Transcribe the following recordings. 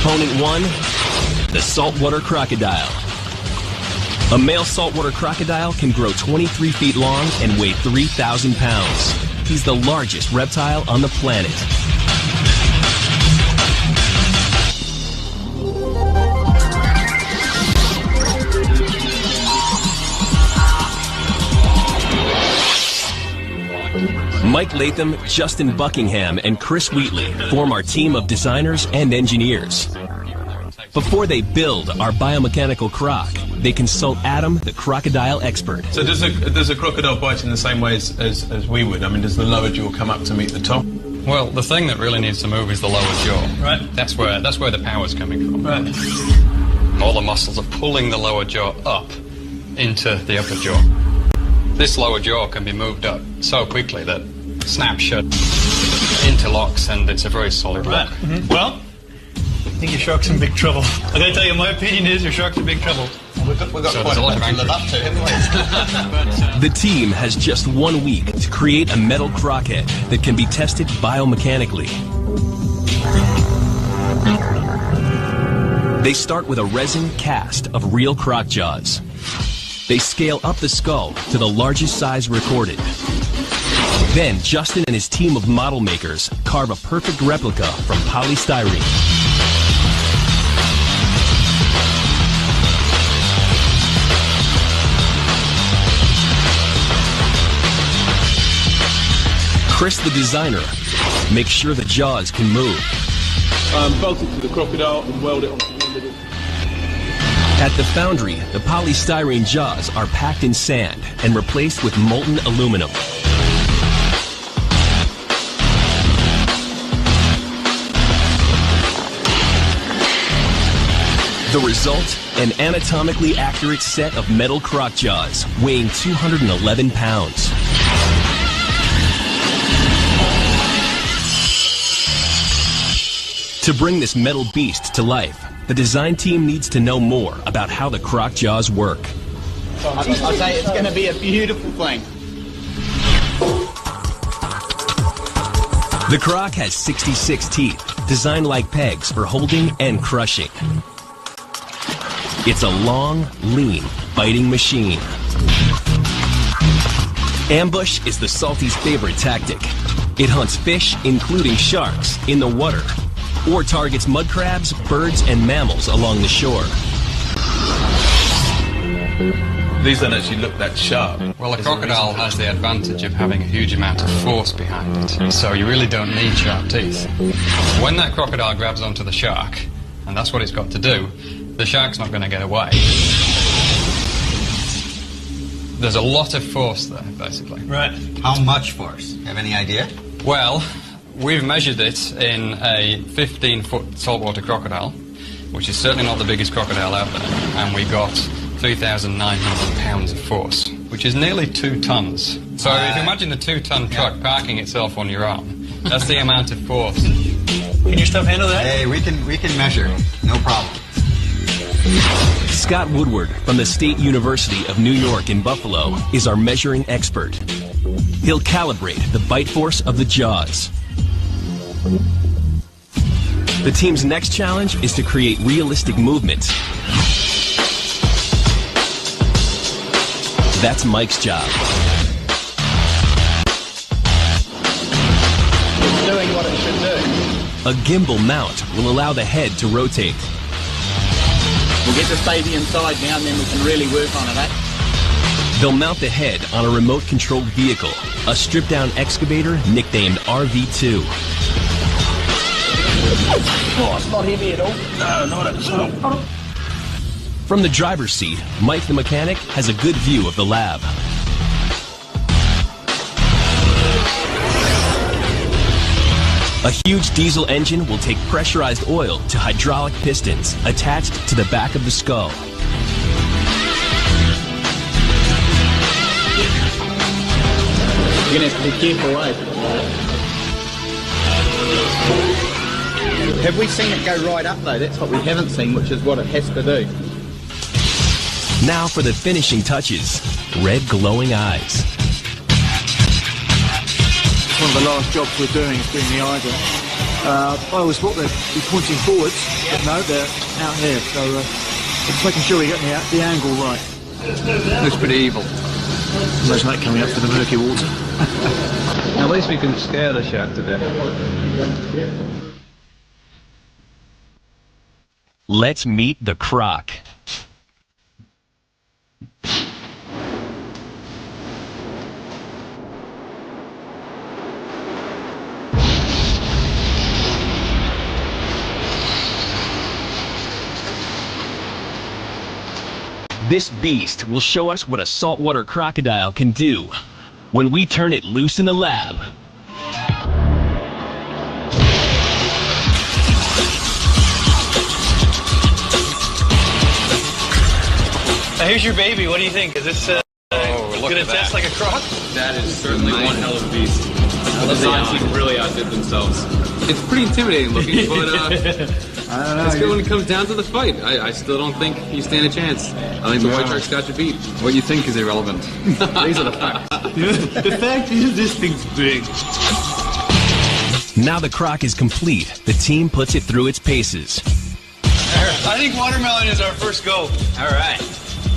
Opponent 1, the saltwater crocodile. A male saltwater crocodile can grow 23 feet long and weigh 3,000 pounds. He's the largest reptile on the planet. Mike Latham, Justin Buckingham, and Chris Wheatley form our team of designers and engineers. Before they build our biomechanical croc, they consult Adam, the crocodile expert. So does a crocodile bite in the same way as we would? I mean, does the lower jaw come up to meet the top? Well, the thing that really needs to move is the lower jaw. Right. That's where the power's coming from. Right. All the muscles are pulling the lower jaw up into the upper jaw. This lower jaw can be moved up so quickly that it snaps shut, interlocks, and it's a very solid lock. Mm-hmm. Well, I think your shark's in big trouble. I gotta tell you, my opinion is your shark's in big trouble. We've got quite a lot to live up to, haven't we? The team has just 1 week to create a metal crockhead that can be tested biomechanically. They start with a resin cast of real croc jaws. They scale up the skull to the largest size recorded. Then Justin and his team of model makers carve a perfect replica from polystyrene. Chris, the designer, makes sure the jaws can move. Bolt it to the crocodile and weld it onto the end of it. At the foundry, the polystyrene jaws are packed in sand and replaced with molten aluminum. The result, an anatomically accurate set of metal croc jaws weighing 211 pounds. To bring this metal beast to life, the design team needs to know more about how the croc jaws work. I'll say it's going to be a beautiful thing. The croc has 66 teeth, designed like pegs for holding and crushing. It's a long, lean, biting machine. Ambush is the Salty's favorite tactic. It hunts fish, including sharks, in the water, or targets mud crabs, birds, and mammals along the shore. These don't actually look that sharp. Well, a crocodile has the advantage of having a huge amount of force behind it, so you really don't need sharp teeth. When that crocodile grabs onto the shark, and that's what it's got to do, the shark's not going to get away. There's a lot of force there, basically. Right. How much force? You have any idea? Well, we've measured it in a 15-foot saltwater crocodile, which is certainly not the biggest crocodile out there, and we got 3,900 pounds of force, which is nearly 2 tons. So if you imagine a 2-ton truck parking itself on your arm, that's the amount of force. Can your stuff handle that? Hey, we can measure. No problem. Scott Woodward from the State University of New York in Buffalo is our measuring expert. He'll calibrate the bite force of the jaws. The team's next challenge is to create realistic movement. That's Mike's job. It's doing what it should do. A gimbal mount will allow the head to rotate. We'll get this baby inside now and then we can really work on it, eh? They'll mount the head on a remote-controlled vehicle, a stripped-down excavator nicknamed RV2. Oh, it's not heavy at all. No, not at all. From the driver's seat, Mike the mechanic has a good view of the lab. A huge diesel engine will take pressurized oil to hydraulic pistons attached to the back of the skull. You're going to have to be careful, eh? Have we seen it go right up, though? That's what we haven't seen, which is what it has to do. Now for the finishing touches. Red glowing eyes. One of the last jobs we're doing is doing the eyebrow. I always thought they'd be pointing forwards, but no, they're out here. So just making sure we get the angle right. Looks pretty evil. Imagine that coming up through the murky water. At least we can scare the shark to death. Let's meet the croc. This beast will show us what a saltwater crocodile can do when we turn it loose in the lab. Here's your baby. What do you think? Is this going to test like a croc? That is certainly one hell of a beast. The signs really outdid themselves. It's pretty intimidating looking, but I don't know. let's go when it comes down to the fight. I still don't think you stand a chance. I think the white shark's got you beat. What you think is irrelevant. These are the facts. The fact is, this thing's big. Now the croc is complete. The team puts it through its paces. I think watermelon is our first go. All right.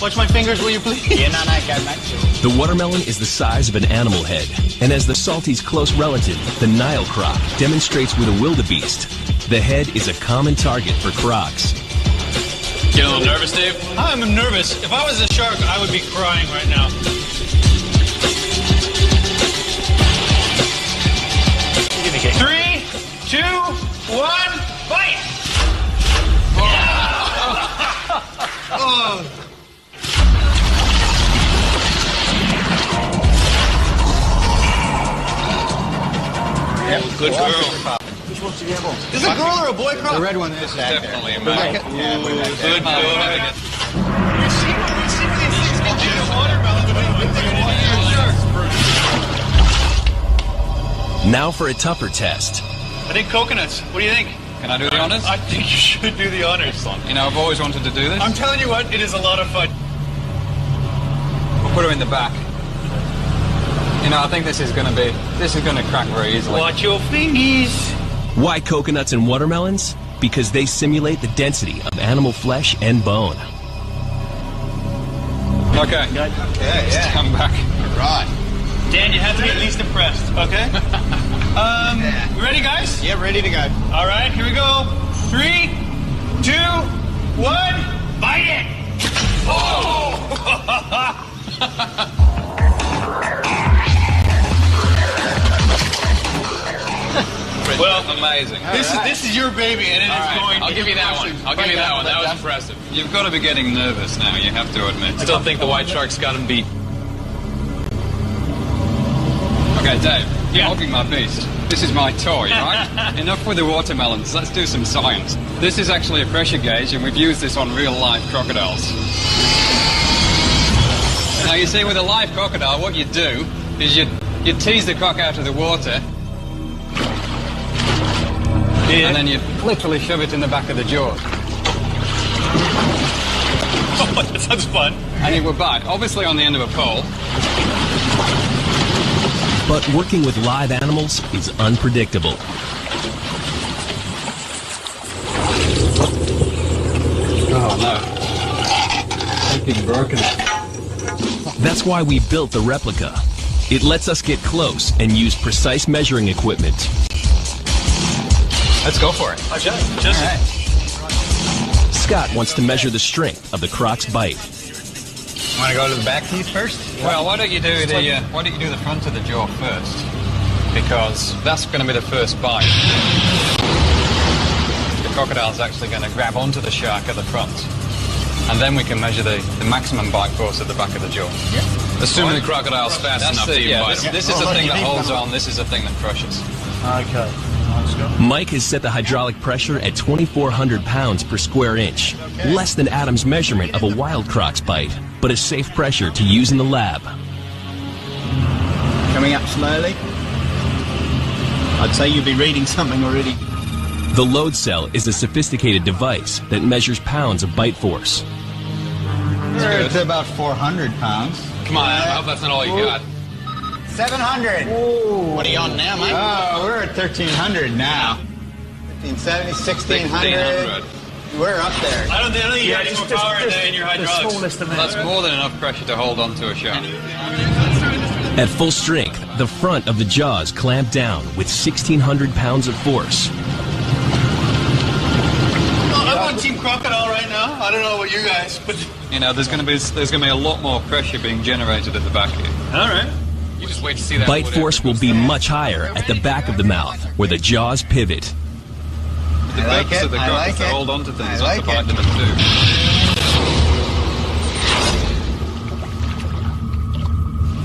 Watch my fingers, will you please? Yeah, no, go, mate. The watermelon is the size of an animal head, and as the salty's close relative, the Nile croc, demonstrates with a wildebeest, the head is a common target for crocs. Get a little nervous, Dave? I'm nervous. If I was a shark, I would be crying right now. Give me a kick. 3, 2, 1, bite! Oh. Good girl. Which one's the animal? Is it a girl or a boy croc? The red one is Definitely a Yeah, man. way back Good there. girl. We see these things get you a watermelon, but Now for a tougher test. I think coconuts. What do you think? Can I do the honors? I think you should do the honors. You know, I've always wanted to do this. I'm telling you what, it is a lot of fun. We'll put her in the back. You know, I think this is going to crack very easily. Watch your fingies. Why coconuts and watermelons? Because they simulate the density of animal flesh and bone. Okay. Okay, yeah. Come back. Right. Dan, you have to be at least impressed, okay? We ready, guys? Yeah, ready to go. All right, here we go. 3, 2, 1, bite it! Oh! Well, amazing. This is your baby, and it is going. I'll give you that one. I'll give you that one. That was impressive. You've got to be getting nervous now, you have to admit. Still think the white shark's got him beat. Okay, Dave, you're hogging my beast. This is my toy, right? Enough with the watermelons. Let's do some science. This is actually a pressure gauge, and we've used this on real-life crocodiles. Now, you see, with a live crocodile, what you do is you tease the croc out of the water, and then you literally shove it in the back of the jaw. Oh, that sounds fun. And it will bite, obviously on the end of a pole. But working with live animals is unpredictable. Oh no. Something broken. That's why we built the replica. It lets us get close and use precise measuring equipment. Let's go for it. Just Scott wants to measure the strength of the croc's bite. Want to go to the back teeth first? Well, why don't you do the front of the jaw first? Because that's going to be the first bite. The crocodile's actually going to grab onto the shark at the front. And then we can measure the maximum bite force at the back of the jaw. Yeah. Assuming the crocodile's fast enough to even bite him. This is the thing that holds on, this is the thing that crushes. Okay. Mike has set the hydraulic pressure at 2,400 pounds per square inch, less than Adam's measurement of a wild croc's bite, but a safe pressure to use in the lab. Coming up slowly. I'd say you'd be reading something already. The load cell is a sophisticated device that measures pounds of bite force. We're at about 400 pounds. Come on, Adam, I hope that's not all you got. 700. What are you on now, mate? Oh, we're at 1,300 now. 1570, 1600. We're up there. I don't think you got any more power in your hydraulics. That's more than enough pressure to hold on to a shark. At full strength, the front of the jaws clamp down with 1,600 pounds of force. I'm on Team Crocodile right now. I don't know about you guys, but You know, there's going to be a lot more pressure being generated at the back here. all right. You just wait to see that. Bite force will be much higher at the back of the mouth, where the jaws pivot. The I like purpose it, of the I crop like is to it. hold on to things, I not like to bite it. them in two.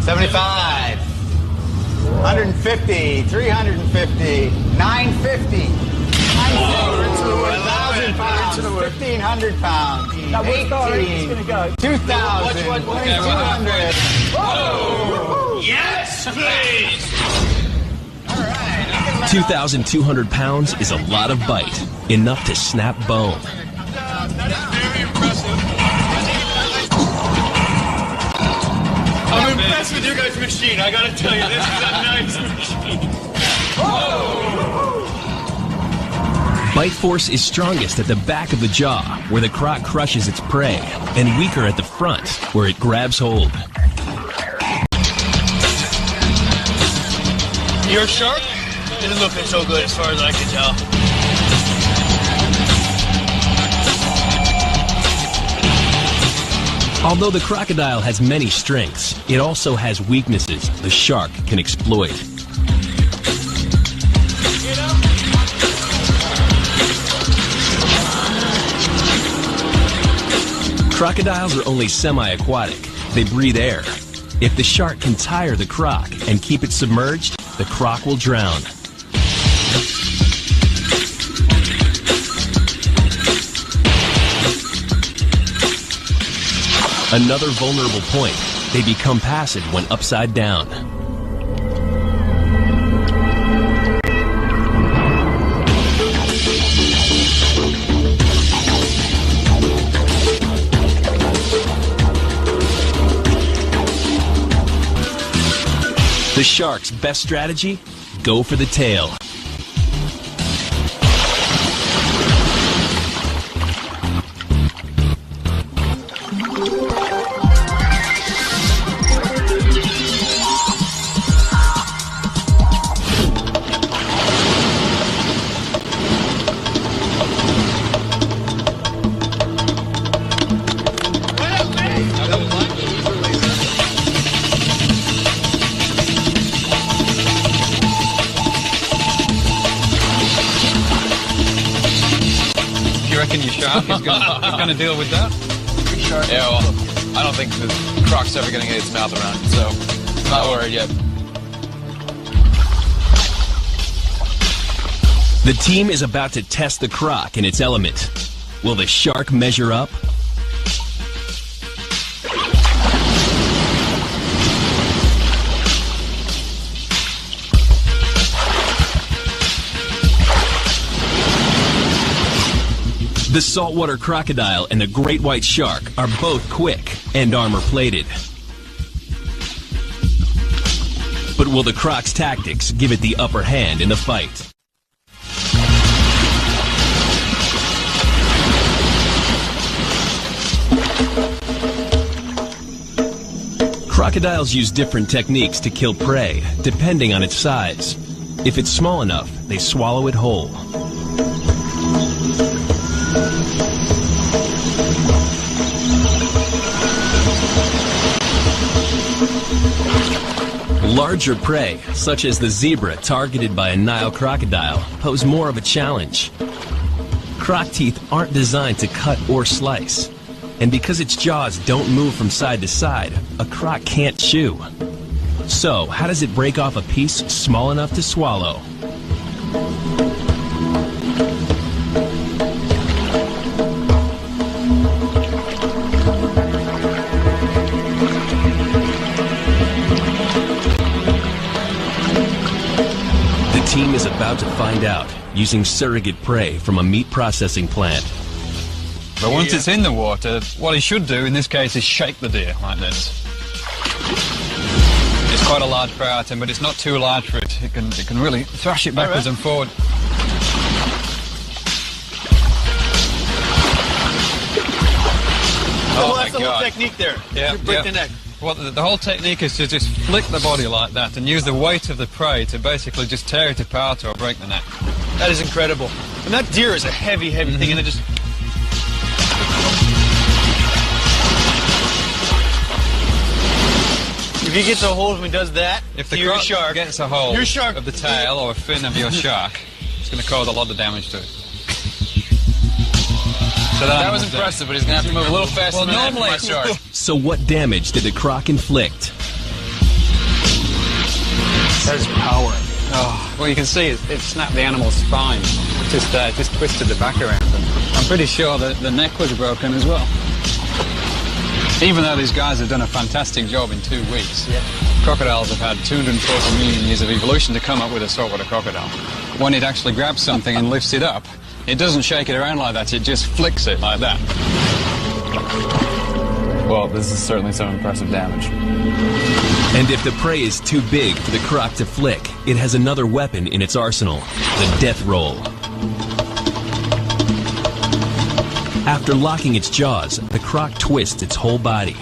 75, 150, 350, 950, 1,000 pounds, 1,500 pounds, 18, 2,000, 2,200. Yes, please. 2,200 pounds is a lot of bite, enough to snap bone. That is very impressive. I'm impressed with your guys' machine. I gotta tell you, this is a nice machine. Bite force is strongest at the back of the jaw, where the croc crushes its prey, and weaker at the front, where it grabs hold. Your shark isn't looking so good as far as I can tell. Although the crocodile has many strengths, it also has weaknesses the shark can exploit. Crocodiles are only semi-aquatic. They breathe air. If the shark can tire the croc and keep it submerged, the croc will drown. Another vulnerable point, they become passive when upside down. The shark's best strategy? Go for the tail. He's going to deal with that. Yeah, well, I don't think the croc's ever going to get its mouth around it, so I'm not worried yet. The team is about to test the croc in its element. Will the shark measure up? The saltwater crocodile and the great white shark are both quick and armor-plated. But will the croc's tactics give it the upper hand in the fight? Crocodiles use different techniques to kill prey, depending on its size. If it's small enough, they swallow it whole. Larger prey, such as the zebra targeted by a Nile crocodile, pose more of a challenge. Croc teeth aren't designed to cut or slice, and because its jaws don't move from side to side, a croc can't chew. So, how does it break off a piece small enough to swallow? The team is about to find out using surrogate prey from a meat processing plant. But once it's in the water, what he should do in this case is shake the deer like this. It's quite a large prey item, but it's not too large for it. It can really thrash it backwards and forward. Well, Oh that's my the whole God. technique there. Yeah, You break yeah. the neck. Well, the whole technique is to just flick the body like that and use the weight of the prey to basically just tear it apart or break the neck. That is incredible. And that deer is a heavy, heavy thing, and it just... If he gets a hold of him and does that, If the your croc shark gets a hold your shark of the tail or fin of your shark, it's going to cause a lot of damage to it. So That was impressive, but he's going to have to move a little faster Well, than that for normally- my shark. So what damage did the croc inflict? That is power. Oh, well, you can see it snapped the animal's spine. Just twisted the back around. And I'm pretty sure that the neck was broken as well. Even though these guys have done a fantastic job in 2 weeks, crocodiles have had 240 million years of evolution to come up with a saltwater crocodile. When it actually grabs something and lifts it up, it doesn't shake it around like that, it just flicks it like that. Well, this is certainly some impressive damage. And if the prey is too big for the croc to flick, it has another weapon in its arsenal, the death roll. After locking its jaws, the croc twists its whole body.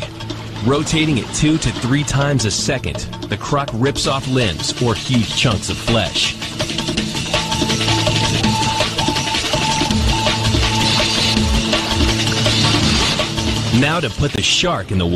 Rotating it 2 to 3 times a second, the croc rips off limbs or huge chunks of flesh. Now to put the shark in the water.